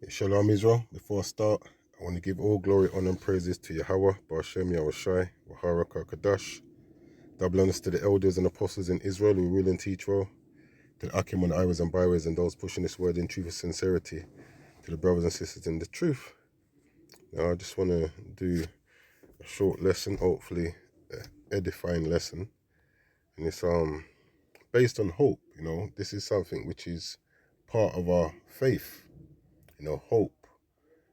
Shalom Israel. Before I start, I want to give all glory, honor, and praises to Yahweh, Ba'ashem Yahushai, Waharaka Kadash. Double honors to the elders and apostles in Israel who rule and teach well, to the Akim on the highways and byways and those pushing this word in truth and sincerity, to the brothers and sisters in the truth. Now I just want to do a short lesson, hopefully edifying lesson, and it's based on hope. This is something which is part of our faith. Hope.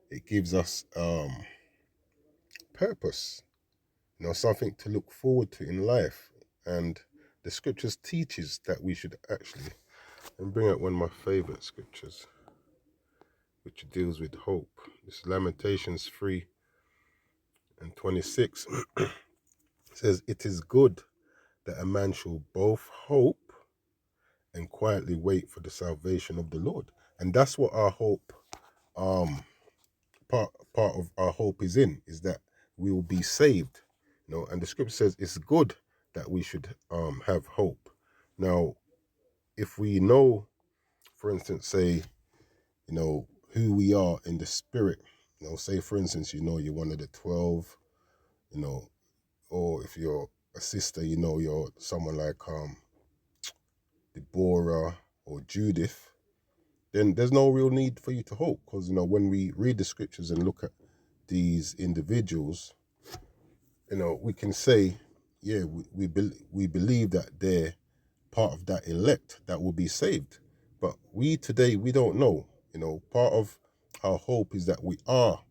It gives us purpose, something to look forward to in life. And the scriptures teaches that we should actually, and bring out one of my favorite scriptures, which deals with hope. This is Lamentations 3:26. It says, "It is good that a man shall both hope and quietly wait for the salvation of the Lord." And that's what our hope, part of our hope is that we will be saved. And the scripture says it's good that we should have hope. Now, if we know, for instance, say, who we are in the spirit, say for instance, you're one of the 12, or if you're a sister, you're someone like Deborah or Judith, then there's no real need for you to hope, because when we read the scriptures and look at these individuals, we can say, yeah, we believe that they're part of that elect that will be saved. But we today, we don't know. Part of our hope is that we are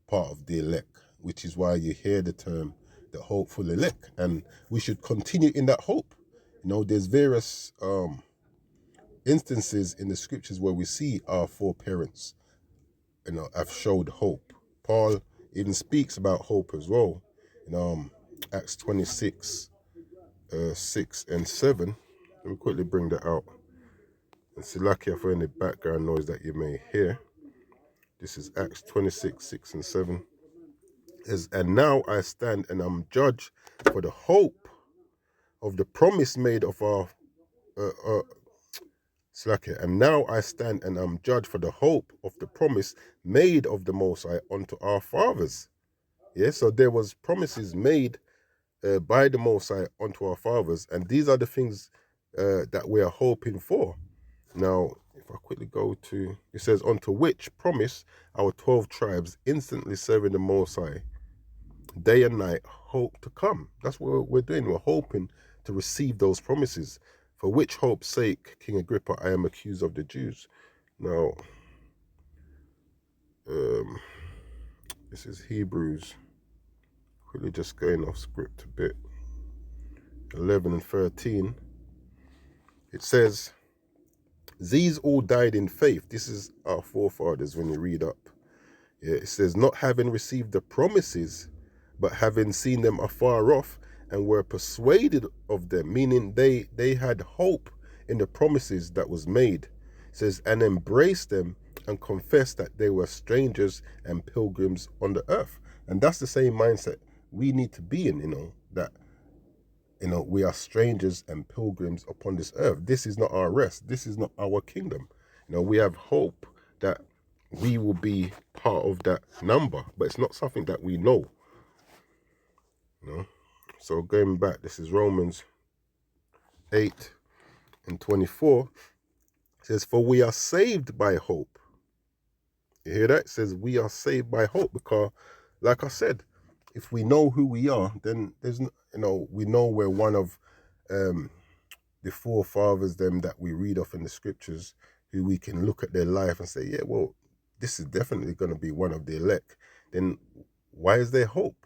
part of the elect, which is why you hear the term the hopeful elect, and we should continue in that hope. There's various instances in the scriptures where we see our foreparents, have showed hope. Paul even speaks about hope as well in Acts 26, 6 and 7. Let me quickly bring that out. And Silakia for any background noise that you may hear. This is Acts 26, 6 and 7. And now I stand and I'm judged for the hope of the promise made of our Slacker. And now I stand and am judged for the hope of the promise made of the Most High unto our fathers. Yeah, so there was promises made by the Most High unto our fathers, and these are the things that we are hoping for. Now, if I quickly go to, it says, unto which promise our 12 tribes instantly serving the Most High, day and night, hope to come. That's what we're doing. We're hoping to receive those promises. For which hope's sake, King Agrippa, I am accused of the Jews. Now, this is Hebrews. Quickly just going off script a bit. 11 and 13. It says, these all died in faith. This is our forefathers when you read up. Yeah, it says, not having received the promises, but having seen them afar off and were persuaded of them, meaning they had hope in the promises that was made. It says, and embraced them and confessed that they were strangers and pilgrims on the earth. And that's the same mindset we need to be in, that we are strangers and pilgrims upon this earth. This is not our rest. This is not our kingdom. We have hope that we will be part of that number, but it's not something that we know. So going back, this is Romans 8 and 24. It says, for we are saved by hope. You hear that? It says we are saved by hope, because, like I said, if we know who we are, then there's we know we're one of the forefathers, them that we read off in the scriptures, who we can look at their life and say, yeah, well, this is definitely going to be one of the elect. Then why is there hope?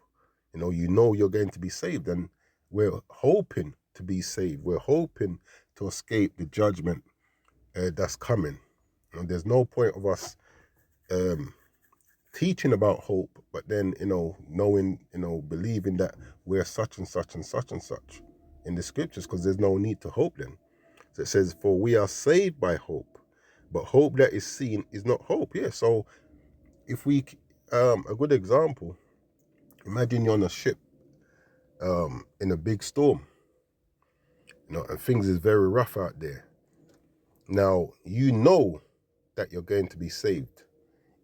You're going to be saved, and we're hoping to be saved. We're hoping to escape the judgment that's coming. And there's no point of us teaching about hope, but then, knowing, believing that we're such and such and such and such in the scriptures, because there's no need to hope then. So it says, for we are saved by hope, but hope that is seen is not hope. Yeah, so if we, a good example, imagine you're on a ship in a big storm, and things is very rough out there. Now, that you're going to be saved.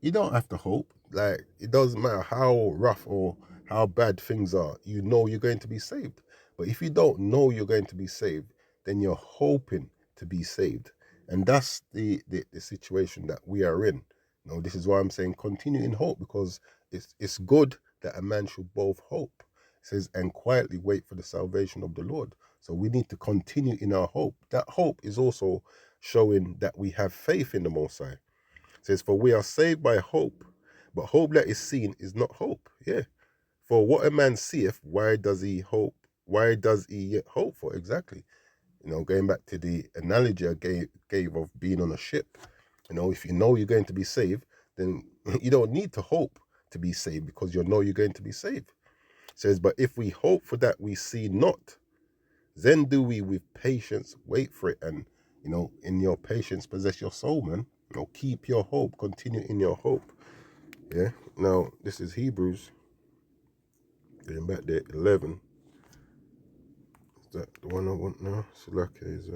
You don't have to hope. Like, it doesn't matter how rough or how bad things are. You know you're going to be saved. But if you don't know you're going to be saved, then you're hoping to be saved. And that's the situation that we are in. You know, this is why I'm saying continue in hope, because it's good that a man should both hope. It says, and quietly wait for the salvation of the Lord. So we need to continue in our hope. That hope is also showing that we have faith in the Most High. It says, for we are saved by hope, but hope that is seen is not hope. Yeah. For what a man seeth, why does he hope? Why does he yet hope for? Exactly. You know, going back to the analogy I gave of being on a ship. You know, if you know you're going to be saved, then you don't need to hope to be saved, because you know you're going to be saved. It says, but if we hope for that we see not, then do we with patience wait for it. And, you know, in your patience possess your soul, man. You know, keep your hope, continue in your hope. Yeah. Now, this is Hebrews. Getting back there, 11. Is that the one I want now? Salaka is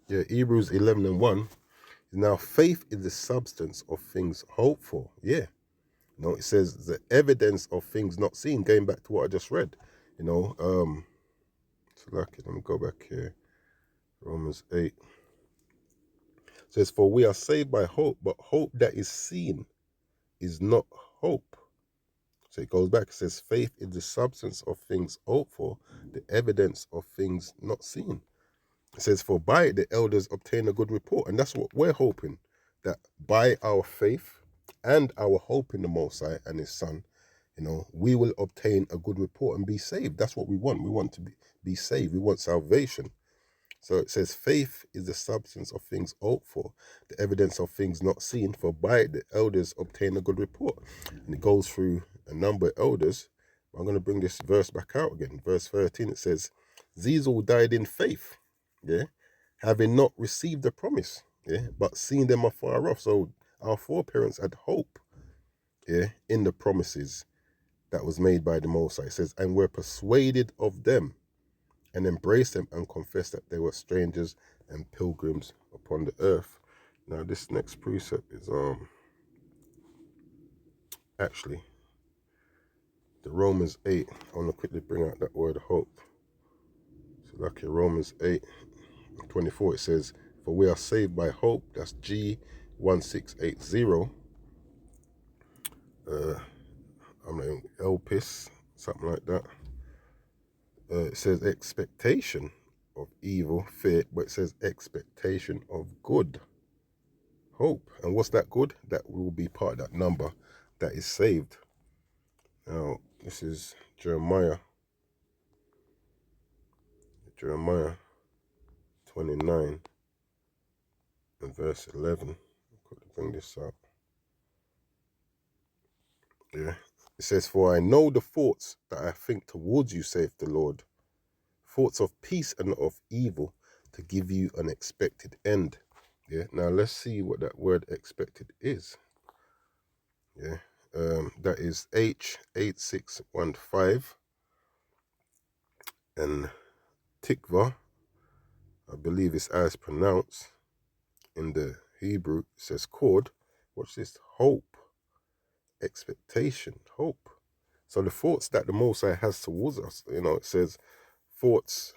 yeah, Hebrews 11 and 1. Now, faith is the substance of things hoped for. Yeah. You know, it says the evidence of things not seen. Going back to what I just read. You know, Salaka, let me go back here. Romans 8. It says, for we are saved by hope, but hope that is seen is not hope. So it goes back, it says, faith is the substance of things hoped for, the evidence of things not seen. It says, for by it the elders obtain a good report. And that's what we're hoping, that by our faith and our hope in the Most High and His Son, you know, we will obtain a good report and be saved. That's what we want. We want to be saved. We want salvation. So it says, faith is the substance of things hoped for, the evidence of things not seen, for by it the elders obtain a good report. And it goes through a number of elders. I'm going to bring this verse back out again. Verse 13, it says, these all died in faith, yeah, having not received the promise, yeah, but seeing them afar off. So our foreparents had hope, yeah, in the promises that was made by the Most High. It says, and were persuaded of them, and embrace them and confess that they were strangers and pilgrims upon the earth. Now, this next precept is actually the Romans 8. I want to quickly bring out that word hope. So like in Romans 8:24, it says, for we are saved by hope. That's G1680. I'm not Elpis, something like that. It says expectation of evil, fear, but it says expectation of good, hope. And what's that good? That will be part of that number that is saved. Now, this is Jeremiah 29 and verse 11. I'll quickly bring this up. Yeah. It says, for I know the thoughts that I think towards you, saith the Lord, thoughts of peace and not of evil, to give you an expected end. Yeah. Now let's see what that word expected is. Yeah. That is H8615 and Tikva. I believe it's as pronounced in the Hebrew. It says cord. Watch this. Hope. Expectation. Hope. So the thoughts that the Most High has towards us, you know, it says thoughts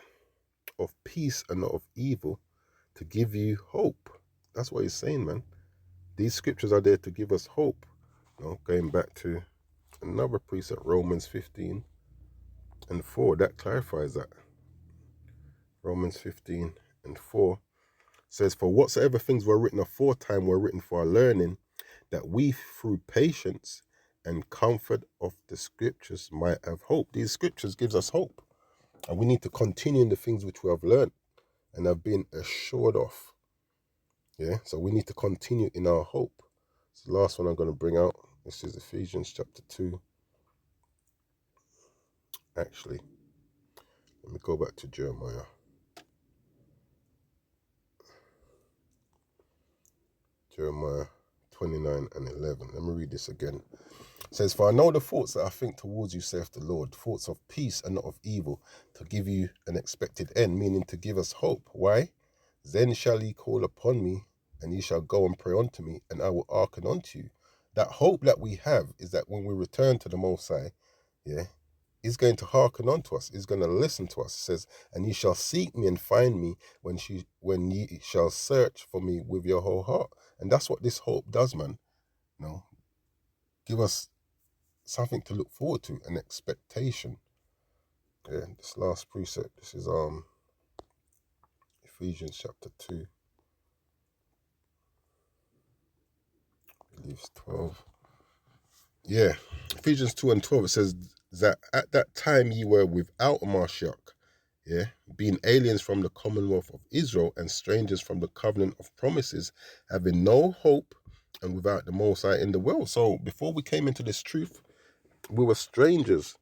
of peace and not of evil, to give you hope. That's what he's saying, man. These scriptures are there to give us hope. You know, going back to another precept, Romans 15:4, that clarifies that. Romans 15:4 says, for whatsoever things were written aforetime were written for our learning, that we through patience and comfort of the scriptures might have hope. These scriptures gives us hope, and we need to continue in the things which we have learned and have been assured of. Yeah, so we need to continue in our hope. So the last one I'm going to bring out, this is Ephesians chapter 2. Actually, let me go back to Jeremiah. Jeremiah 29:11. Let me read this again. It says, for I know the thoughts that I think towards you, saith the Lord, thoughts of peace and not of evil, to give you an expected end, meaning to give us hope. Why? Then shall ye call upon me, and ye shall go and pray unto me, and I will hearken unto you. That hope that we have is that when we return to the Most High, yeah, He's going to hearken unto us. He's going to listen to us. It says, and ye shall seek me and find me when ye shall search for me with your whole heart. And that's what this hope does, man. You know, give us something to look forward to, an expectation. Yeah, this last precept, this is Ephesians chapter 2. I believe it's 12. Yeah, Ephesians 2 and 12, it says that at that time ye were without a Mashiach, yeah, being aliens from the commonwealth of Israel and strangers from the covenant of promises, having no hope and without the Most High in the world. So before we came into this truth, we were strangers,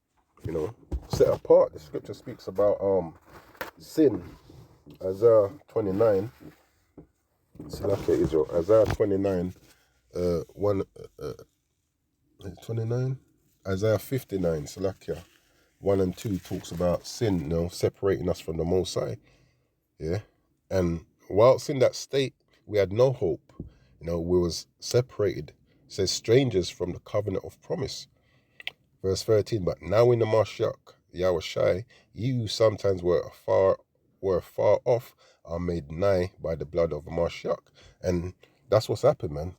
you know, set apart. The scripture speaks about sin, Isaiah 29. Salakia Israel, Isaiah 29, 29? Isaiah 59, Salakia 1 and 2 talks about sin, you know, separating us from the Most High. Yeah. And whilst in that state, we had no hope. You know, we was separated. It says strangers from the covenant of promise. Verse 13, but now in the Mashiach, Yahushai, ye who sometimes were far off are made nigh by the blood of Mashiach. And that's what's happened, man.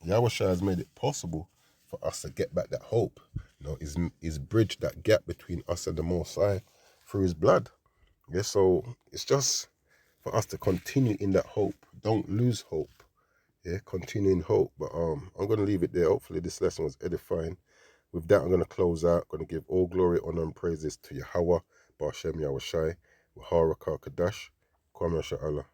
Yahushua has made it possible for us to get back that hope. You know, he's bridged that gap between us and the Most High through his blood. Yeah, so it's just for us to continue in that hope. Don't lose hope. Yeah, continue in hope. But I'm gonna leave it there. Hopefully this lesson was edifying. With that, I'm gonna close out. I'm gonna give all glory, honor, and praises to Yahweh, Ba'ashem Yahushai, Waharaka Kadash, Kwame Sha'Allah.